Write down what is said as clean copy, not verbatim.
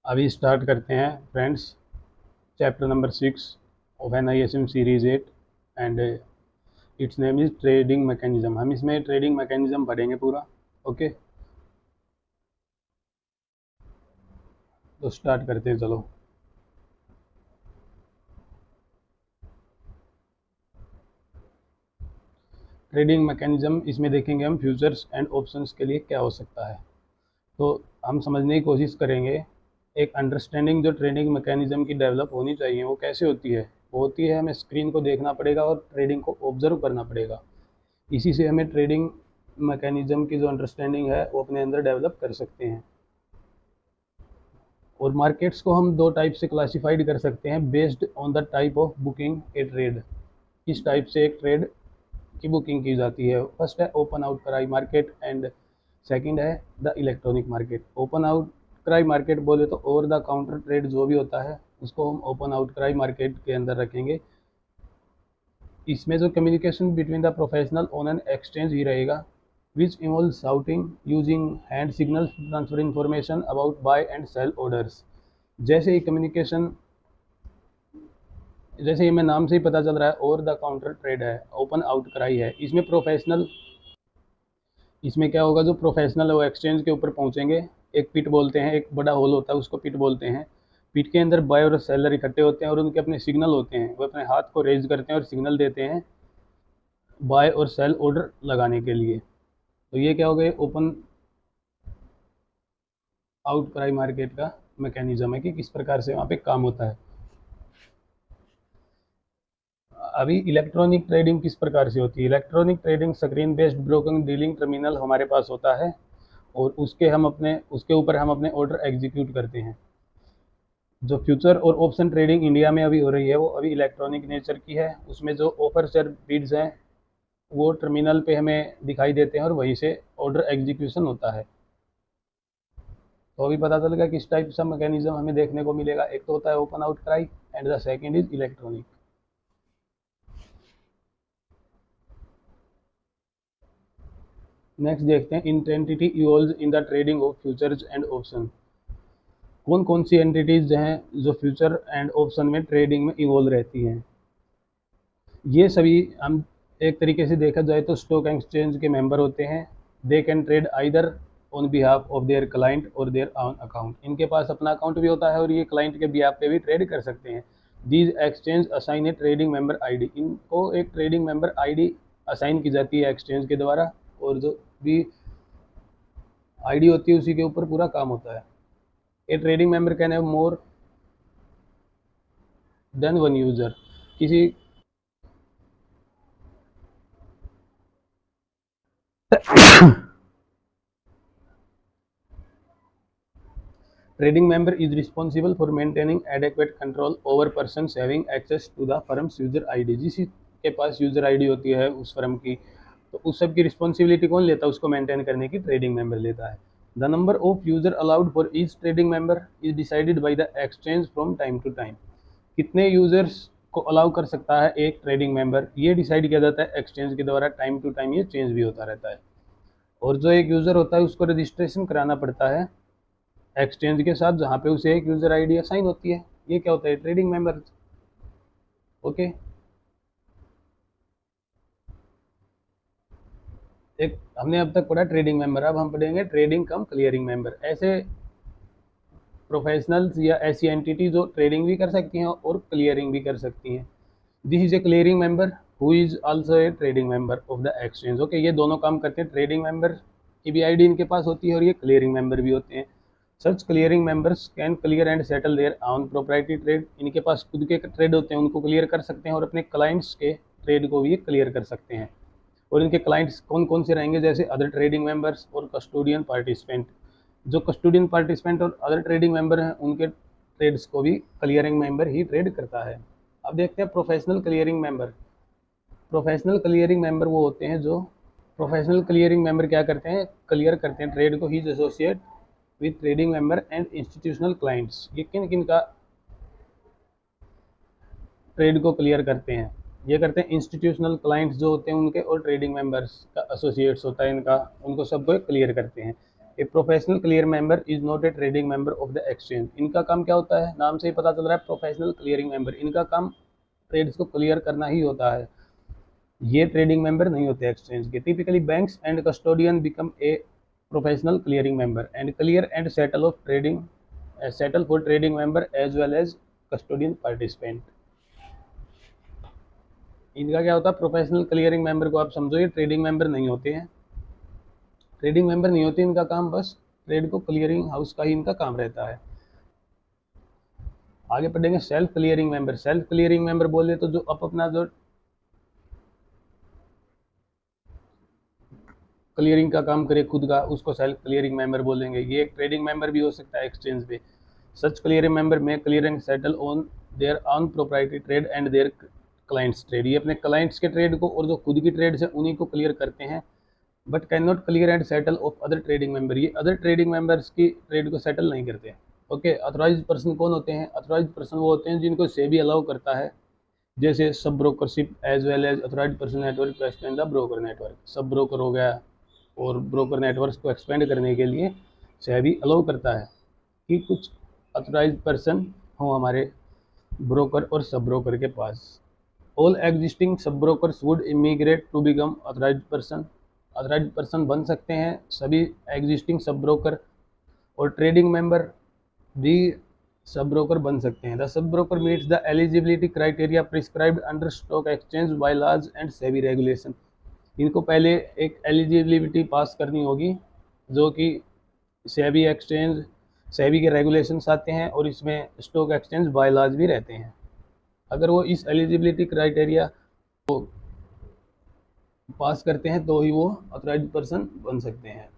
अभी स्टार्ट करते हैं friends, chapter number 6 of NISM series 8 and it's name is trading mechanism. हम इसमें ट्रेडिंग मैकेनिज्म पढ़ेंगे पूरा। ओके, तो स्टार्ट करते हैं। चलो, ट्रेडिंग मैकेनिज्म इसमें देखेंगे हम फ्यूचर्स एंड ऑप्शंस के लिए क्या हो सकता है। तो हम समझने की कोशिश करेंगे एक अंडरस्टैंडिंग जो ट्रेडिंग मैकेनिज्म की डेवलप होनी चाहिए वो कैसे होती है। वो होती है, हमें स्क्रीन को देखना पड़ेगा और ट्रेडिंग को ऑब्जर्व करना पड़ेगा। इसी से हमें ट्रेडिंग मैकेनिज्म की जो अंडरस्टैंडिंग है वो अपने अंदर डेवलप कर सकते हैं। और मार्केट्स को हम दो टाइप से क्लासिफाइड कर सकते हैं based on the type of booking A trade. किस टाइप से एक ट्रेड की बुकिंग की जाती है। फर्स्ट है open outcry market and second है the electronic market. Open outcry market बोले तो ओवर द काउंटर ट्रेड जो भी होता है उसको हम ओपन आउट क्राई मार्केट के अंदर रखेंगे। इसमें जो communication between the professional on an exchange ही रहेगा which involves shouting using hand signals to transfer information about buy and sell orders। जैसे ही कम्युनिकेशन, जैसे ही हमें नाम से ही पता चल रहा है ओवर द काउंटर ट्रेड है, ओपन आउट कराई है, इसमें प्रोफेशनल, इसमें क्या होगा, जो प्रोफेशनल है वो एक्सचेंज के ऊपर पहुंचेंगे। एक पिट बोलते हैं, एक बड़ा होल होता है उसको पिट बोलते हैं। पिट के अंदर बाय और सेलर इकट्ठे होते हैं और उनके अपने सिग्नल होते हैं। वो अपने हाथ को रेज करते हैं और सिग्नल देते हैं बाय और सेल ऑर्डर लगाने के लिए। तो ये क्या हो गया, ओपन आउट क्राई मार्केट का मैकेनिज्म है कि किस प्रकार से वहाँ पे काम होता है। अभी इलेक्ट्रॉनिक ट्रेडिंग किस प्रकार से होती है। Electronic trading screen based broker dealing terminal हमारे पास होता है और उसके ऊपर हम अपने ऑर्डर एग्जीक्यूट करते हैं। जो फ्यूचर और ऑप्शन ट्रेडिंग इंडिया में अभी हो रही है वो अभी इलेक्ट्रॉनिक नेचर की है। उसमें जो ऑफर्स और बिड्स हैं वो टर्मिनल पे हमें दिखाई देते हैं और वहीं से ऑर्डर एग्जीक्यूशन होता है। तो अभी पता चल गया किस टाइप का मैकेनिज्म हमें देखने को मिलेगा। एक तो होता है open outcry and the second is electronic. Next देखते हैं, entity involve in the trading of futures and option. कौन कौन सी एंटिटीज हैं जो फ्यूचर एंड ऑप्शन में ट्रेडिंग में इवॉल्व रहती हैं। ये सभी हम एक तरीके से देखा जाए तो स्टॉक एक्सचेंज के मेंबर होते हैं। They can trade either on behalf of their client और देयर ऑन अकाउंट। इनके पास अपना अकाउंट भी होता है और ये क्लाइंट के बिहाफ पे भी ट्रेड कर सकते हैं। These exchange assign A trading member ID. इनको एक ट्रेडिंग मेंबर आईडी असाइन की जाती है एक्सचेंज के द्वारा और जो भी आईडी होती है उसी के ऊपर पूरा काम होता है। A trading member can have more than one user. किसी trading member is responsible for maintaining adequate control over persons having access to the firm's user ID। जिसी के पास यूजर आईडी होती है उस फर्म की, तो उस सब की रिस्पॉन्सिबिलिटी कौन लेता है, उसको मेंटेन करने की ट्रेडिंग मेंबर लेता है। The number of user allowed for each trading member is decided by the exchange from time to time. कितने यूजर्स को अलाउ कर सकता है एक ट्रेडिंग मेंबर, ये डिसाइड किया जाता है एक्सचेंज के द्वारा। टाइम टू टाइम ये चेंज भी होता रहता है। और जो एक यूज़र होता है उसको रजिस्ट्रेशन कराना पड़ता है एक्सचेंज के साथ, जहाँ पे उसे एक यूज़र आईडी असाइन होती है। ये क्या होता है, ट्रेडिंग मेंबर। ओके, एक हमने अब तक पढ़ा ट्रेडिंग मेंबर, अब हम पढ़ेंगे ट्रेडिंग कम क्लियरिंग मेंबर। ऐसे प्रोफेशनल्स या ऐसी एंटिटी जो ट्रेडिंग भी कर सकती हैं और क्लियरिंग भी कर सकती हैं। This is a clearing member who is also a trading member of the exchange. Okay, ये दोनों काम करते हैं। ट्रेडिंग मेंबर की भी आईडी इनके पास होती है और ये क्लियरिंग मेंबर भी होते हैं। Such clearing members can clear and settle their own proprietary trade. इनके पास खुद के ट्रेड होते हैं, उनको क्लियर कर सकते हैं और अपने क्लाइंट्स के ट्रेड को भी क्लियर कर सकते हैं। और इनके क्लाइंट्स कौन कौन से रहेंगे, जैसे अदर ट्रेडिंग मेंबर्स और कस्टोडियन पार्टिसिपेंट। जो कस्टोडियन पार्टिसिपेंट और अदर ट्रेडिंग मेंबर हैं उनके ट्रेड्स को भी क्लियरिंग मेंबर ही ट्रेड करता है। अब देखते हैं professional clearing member. Professional clearing member वो होते हैं जो, प्रोफेशनल क्लियरिंग मेंबर क्या करते हैं, क्लियर करते हैं ट्रेड को। He associate with trading member and institutional clients. ये किन किन का ट्रेड को क्लियर करते हैं, ये करते हैं इंस्टीट्यूशनल क्लाइंट्स जो होते हैं उनके, और ट्रेडिंग मेंबर्स का एसोसिएट्स होता है इनका, उनको सबको क्लियर करते हैं। A professional clear member is not a trading member of the exchange. इनका काम क्या होता है, नाम से ही पता चल रहा है प्रोफेशनल क्लियरिंग मेंबर, इनका काम ट्रेड्स को क्लियर करना ही होता है, ये ट्रेडिंग मेंबर नहीं होते एक्सचेंज के। Typically banks and custodian become a professional clearing member and clear and settle of trading settle for trading member as well as custodian participant. इनका क्या होता है, प्रोफेशनल क्लियरिंग मेंबर को आप समझो ये ट्रेडिंग मेंबर नहीं होते हैं, ट्रेडिंग मेंबर नहीं होते, इनका काम बस ट्रेड को क्लियरिंग हाउस का ही इनका काम रहता है। आगे पढ़ेंगे self clearing member. Self clearing member बोले तो जो अपना जो क्लियरिंग का काम करे खुद का, उसको सेल्फ क्लियरिंग मेंबर बोलेंगे। ये एक ट्रेडिंग मेंबर भी हो सकता है एक्सचेंज पे। सच क्लियरिंग मेंबर में clearing settle on their own proprietary trade and their clients trade. ये अपने क्लाइंट्स के ट्रेड को और जो खुद की ट्रेड है उन्हीं को क्लियर करते हैं, but can not clear and settle of other trading member. ये अदर ट्रेडिंग मेंबर्स की ट्रेड को सेटल नहीं करते। ओके, अथोराइज्ड पर्सन कौन होते हैं, अथोराइज्ड पर्सन वो होते हैं जिनको सेबी अलाउ करता है, जैसे sub brokership as well as authorised person network to expand the broker network. Sub broker हो गया और ब्रोकर नेटवर्क को एक्सपेंड करने के लिए सेबी अलाउ करता है कि कुछ अथोराइज्ड पर्सन हो हमारे ब्रोकर और सब ब्रोकर के पास। All existing sub brokers would immigrate to become authorised person. Authorised person बन सकते हैं सभी एग्जिस्टिंग सब ब्रोकर, और ट्रेडिंग मेंबर भी सब ब्रोकर बन सकते हैं। The sub broker meets the eligibility criteria prescribed under stock exchange bylaws and SEBI regulation. इनको पहले एक एलिजिबिलिटी पास करनी होगी जो कि सेबी एक्सचेंज सेबी के रेगुलेशंस आते हैं और इसमें स्टॉक एक्सचेंज बाय लॉज भी रहते हैं। अगर वो इस एलिजिबिलिटी क्राइटेरिया को पास करते हैं तो ही वो ऑथराइज्ड पर्सन बन सकते हैं।